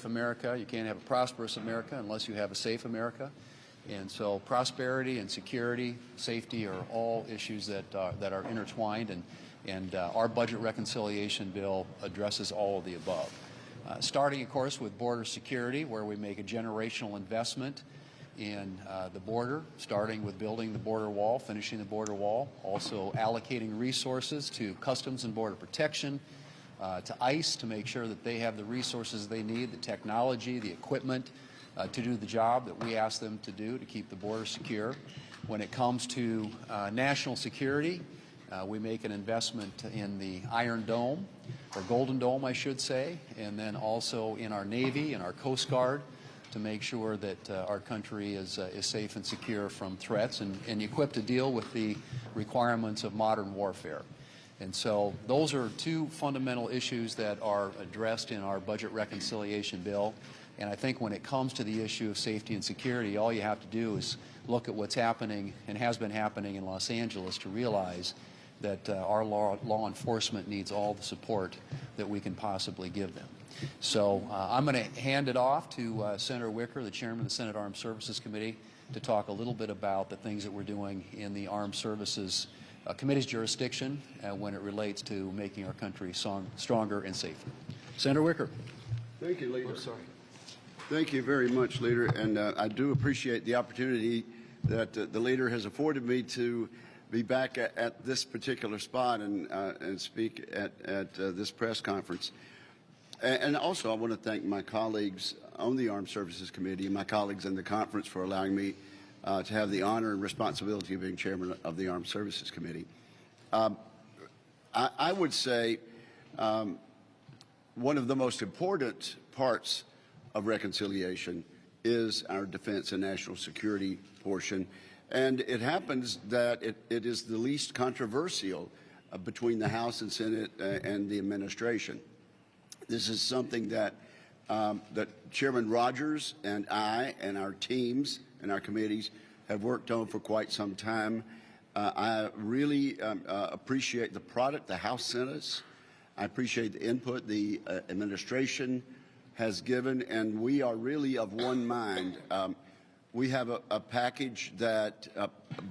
America. You can't have a prosperous America unless you have a safe America. And so prosperity and security, safety are all issues that are intertwined, and our budget reconciliation bill addresses all of the above. Starting, of course, with border security, where we make a generational investment in the border, starting with building the border wall, finishing the border wall, also allocating resources to Customs and Border Protection, to ICE to make sure that they have the resources they need, the technology, the equipment to do the job that we ask them to do to keep the border secure. When it comes to national security, we make an investment in the Iron Dome, or Golden Dome, I should say, and then also in our Navy and our Coast Guard to make sure that our country is safe and secure from threats and equipped to deal with the requirements of modern warfare. And so those are two fundamental issues that are addressed in our budget reconciliation bill. And I think when it comes to the issue of safety and security, all you have to do is look at what's happening and has been happening in Los Angeles to realize that our law enforcement needs all the support that we can possibly give them. So I'm going to hand it off to Senator Wicker, the chairman of the Senate Armed Services Committee, to talk a little bit about the things that we're doing in the Armed Services Committee's jurisdiction when it relates to making our country stronger and safer. Senator Wicker. Thank you, Leader. Oh, sorry. Thank you very much, Leader, and I do appreciate the opportunity that the Leader has afforded me to be back at this particular spot and speak at this press conference. And also, I want to thank my colleagues on the Armed Services Committee and my colleagues in the conference for allowing me to have the honor and responsibility of being chairman of the Armed Services Committee. I would say one of the most important parts of reconciliation is our defense and national security portion. And it happens that it is the least controversial between the House and Senate and the administration. This is something that that Chairman Rogers and I and our teams and our committees have worked on for quite some time. I really appreciate the product the House sent us. I appreciate the input the administration has given, and we are really of one mind. We have a package that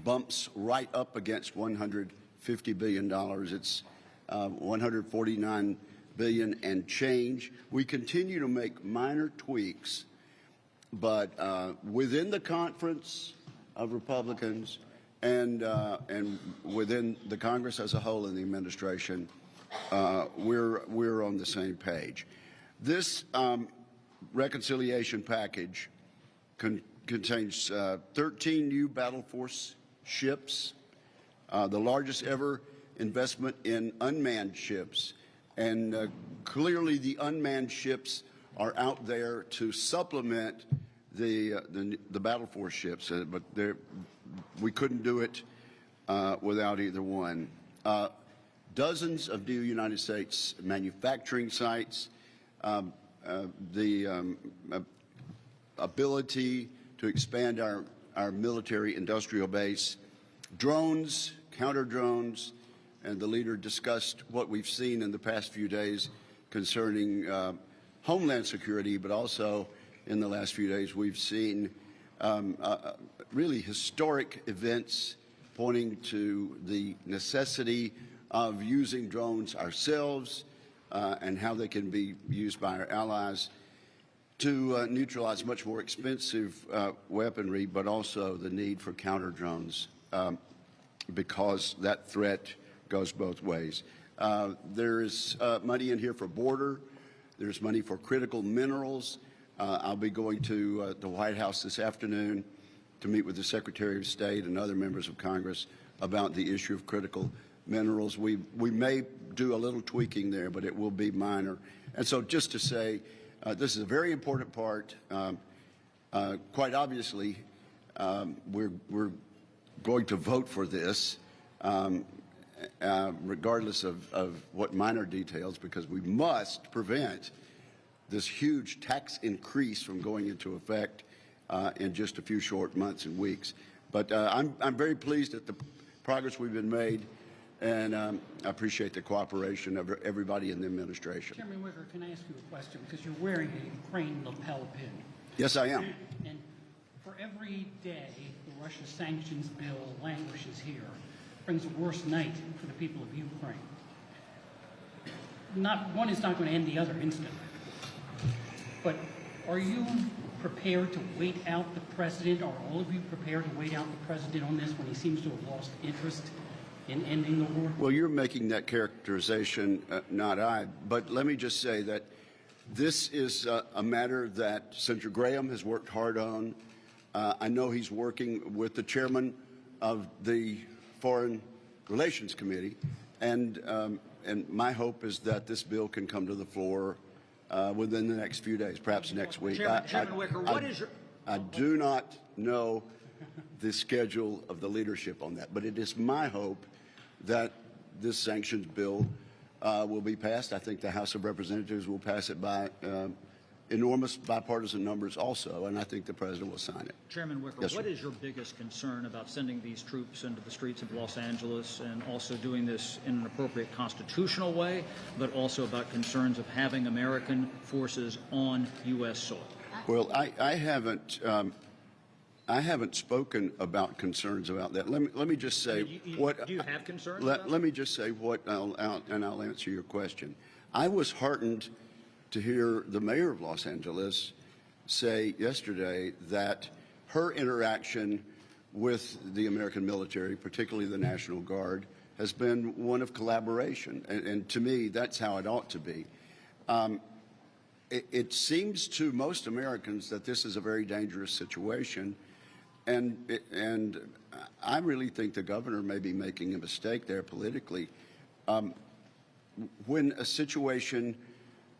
bumps right up against $150 billion. It's $149 billion and change. We continue to make minor tweaks, but within the conference of Republicans and within the Congress as a whole and the administration, we're on the same page. This reconciliation package contains 13 new battle force ships, the largest ever investment in unmanned ships. And clearly the unmanned ships are out there to supplement the battle force ships, but we couldn't do it without either one. Dozens of new United States manufacturing sites, the ability to expand our military industrial base, drones, counter drones, and the Leader discussed what we've seen in the past few days concerning homeland security, but also in the last few days we've seen really historic events pointing to the necessity of using drones ourselves and how they can be used by our allies to neutralize much more expensive weaponry, but also the need for counter drones because that threat goes both ways. There is money in here for border. There's money for critical minerals. I'll be going to the White House this afternoon to meet with the Secretary of State and other members of Congress about the issue of critical minerals. We may do a little tweaking there, but it will be minor. And so just to say, this is a very important part. Quite obviously, we're going to vote for this. Regardless of what minor details, because we must prevent this huge tax increase from going into effect in just a few short months and weeks. But I'm very pleased at the progress we've been made. And I appreciate the cooperation of everybody in the administration. Chairman Wicker, can I ask you a question? Because you're wearing a Ukraine lapel pin. Yes, I am. And for every day the Russia sanctions bill languishes here, brings a worse night for the people of Ukraine. One is not going to end the other instantly. But are you prepared to wait out the president? Are all of you prepared to wait out the president on this when he seems to have lost interest in ending the war? Well, you're making that characterization, not I. But let me just say that this is a matter that Senator Graham has worked hard on. I know he's working with the chairman of the Foreign Relations Committee, and my hope is that this bill can come to the floor within the next few days, perhaps next week. Chairman Wicker, what is your... I do not know the schedule of the leadership on that, but it is my hope that this sanctions bill will be passed. I think the House of Representatives will pass it by enormous bipartisan numbers also, and I think the president will sign it. Chairman Wicker, Yes, what sir. is your biggest concern about sending these troops into the streets of Los Angeles and also doing this in an appropriate constitutional way, but also about concerns of having American forces on U.S. soil? Well, I haven't spoken about concerns about that. Let me just say what. Do you have concerns? Let me just say what, and I'll answer your question. I was heartened to hear the mayor of Los Angeles say yesterday that her interaction with the American military, particularly the National Guard, has been one of collaboration. And to me, that's how it ought to be. It seems to most Americans that this is a very dangerous situation. And I really think the governor may be making a mistake there politically. When a situation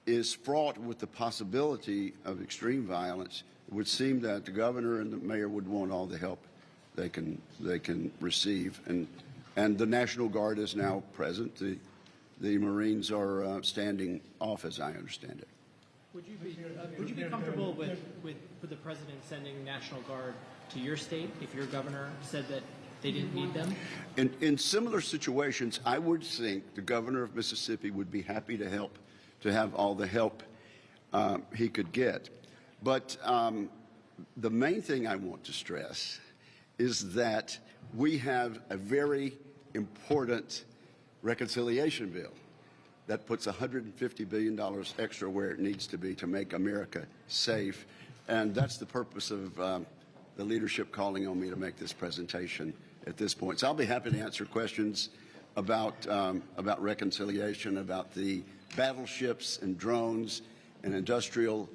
is fraught with the possibility of extreme violence, it would seem that the governor and the mayor would want all the help they can receive. And the National Guard is now present. The Marines are standing off, as I understand it. Would you be comfortable with the president sending National Guard to your state if your governor said that they didn't need them? In similar situations, I would think the governor of Mississippi would be happy to help, to have all the help he could get. But the main thing I want to stress is that we have a very important reconciliation bill that puts $150 billion extra where it needs to be to make America safe. And that's the purpose of the leadership calling on me to make this presentation at this point. So I'll be happy to answer questions about reconciliation, about the battleships and drones and industrial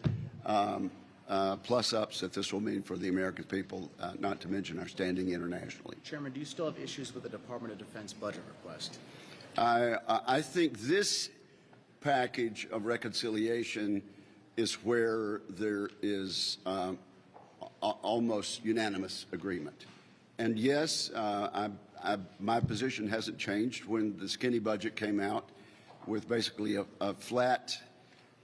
plus-ups that this will mean for the American people, not to mention our standing internationally. Chairman, do you still have issues with the Department of Defense budget request? I think this package of reconciliation is where there is almost unanimous agreement. And yes, my position hasn't changed. When the skinny budget came out with basically a flat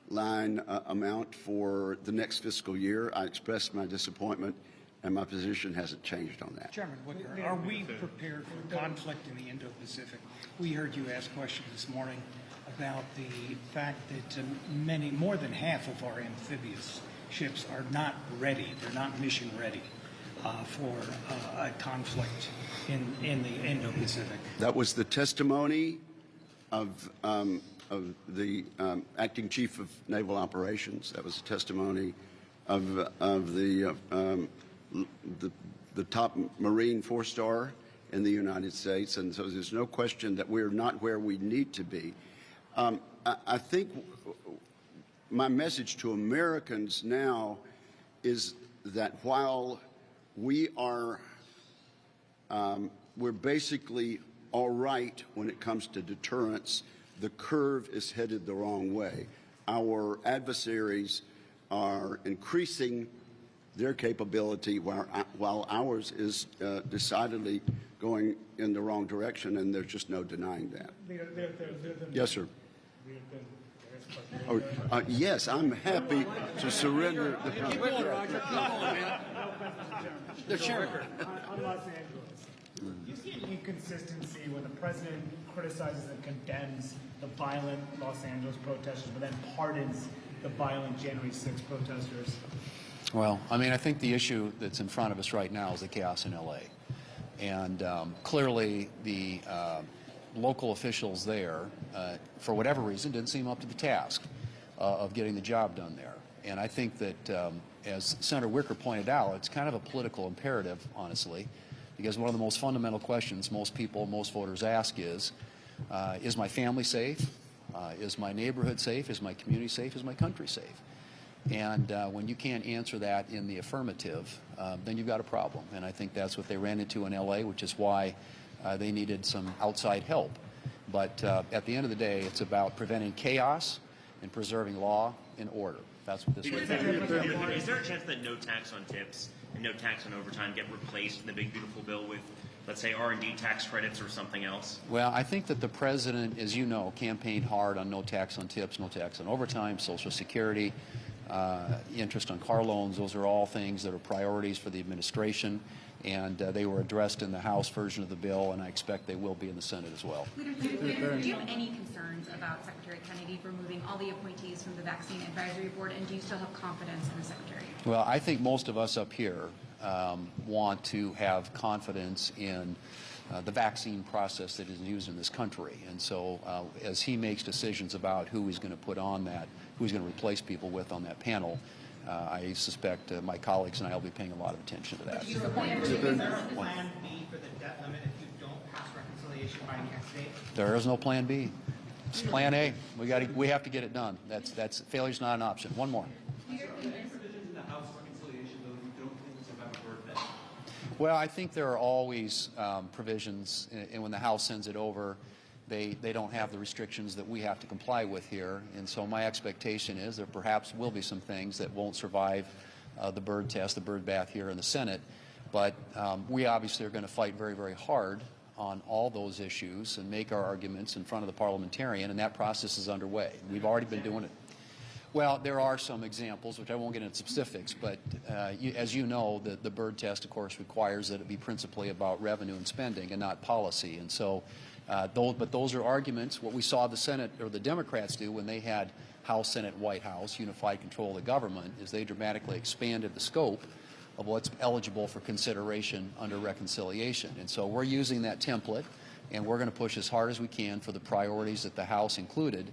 line amount for the next fiscal year, I expressed my disappointment, and my position hasn't changed on that. Chairman Wicker, are we prepared for conflict in the Indo-Pacific? We heard you ask questions this morning about the fact that more than half of our amphibious ships are not ready. They're not mission ready for a conflict in the Indo-Pacific. That was the testimony of the acting chief of naval operations. That was the testimony of the top Marine four-star in the United States, and so there's no question that we're not where we need to be. I think my message to Americans now is that while we're basically all right when it comes to deterrence, the curve is headed the wrong way. Our adversaries are increasing their capability while ours is decidedly going in the wrong direction, and there's just no denying that. Yes, sir. Oh, yes, I'm happy to surrender the The chairman. On Los Angeles. Do you see an inconsistency when the president criticizes and condemns the violent Los Angeles protesters, but then pardons the violent January 6 protesters? Well, I mean, I think the issue that's in front of us right now is the chaos in L.A. And clearly the local officials there, for whatever reason, didn't seem up to the task of getting the job done there. And I think that, as Senator Wicker pointed out, it's kind of a political imperative, honestly, because one of the most fundamental questions most people, most voters ask is my family safe? Is my neighborhood safe? Is my community safe? Is my country safe? And when you can't answer that in the affirmative, then you've got a problem. And I think that's what they ran into in L.A., which is why they needed some outside help. But at the end of the day, it's about preventing chaos and preserving law and order. That's what this is. Is there a chance that no tax on tips and no tax on overtime get replaced in the big beautiful bill with, let's say, R&D tax credits or something else? Well, I think that the president, as you know, campaigned hard on no tax on tips, no tax on overtime, Social Security, interest on car loans. Those are all things that are priorities for the administration, and they were addressed in the House version of the bill, and I expect they will be in the Senate as well. Do you have any concerns about Secretary Kennedy removing all the appointees from the Vaccine Advisory Board, and do you still have confidence in the Secretary? Well, I think most of us up here want to have confidence in the vaccine process that is used in this country. And so as he makes decisions about who he's going to put on that, who he's going to replace people with on that panel, I suspect my colleagues and I will be paying a lot of attention to that. Is there a plan B for the debt limit if you don't pass reconciliation by next date? There is no plan B. It's plan A. We have to get it done. That's failure's not an option. One more. Well, I think there are always provisions, and when the House sends it over, they don't have the restrictions that we have to comply with here. And so my expectation is there perhaps will be some things that won't survive the Byrd test, the Byrd bath here in the Senate. But we obviously are going to fight very, very hard on all those issues and make our arguments in front of the parliamentarian, and that process is underway. We've already been doing it. Well, there are some examples, which I won't get into specifics, but as you know, the Byrd test, of course, requires that it be principally about revenue and spending and not policy. And so, those are arguments. What we saw the Senate or the Democrats do when they had House, Senate, White House, unified control of the government, is they dramatically expanded the scope of what's eligible for consideration under reconciliation. And so we're using that template, and we're going to push as hard as we can for the priorities that the House included,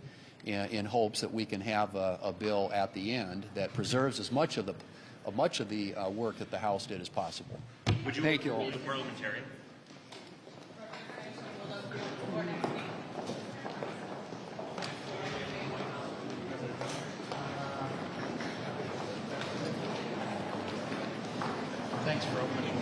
in hopes that we can have a bill at the end that preserves as much of the work that the House did as possible. Would you Thank you all. overrule the parliamentarian? Thanks for opening.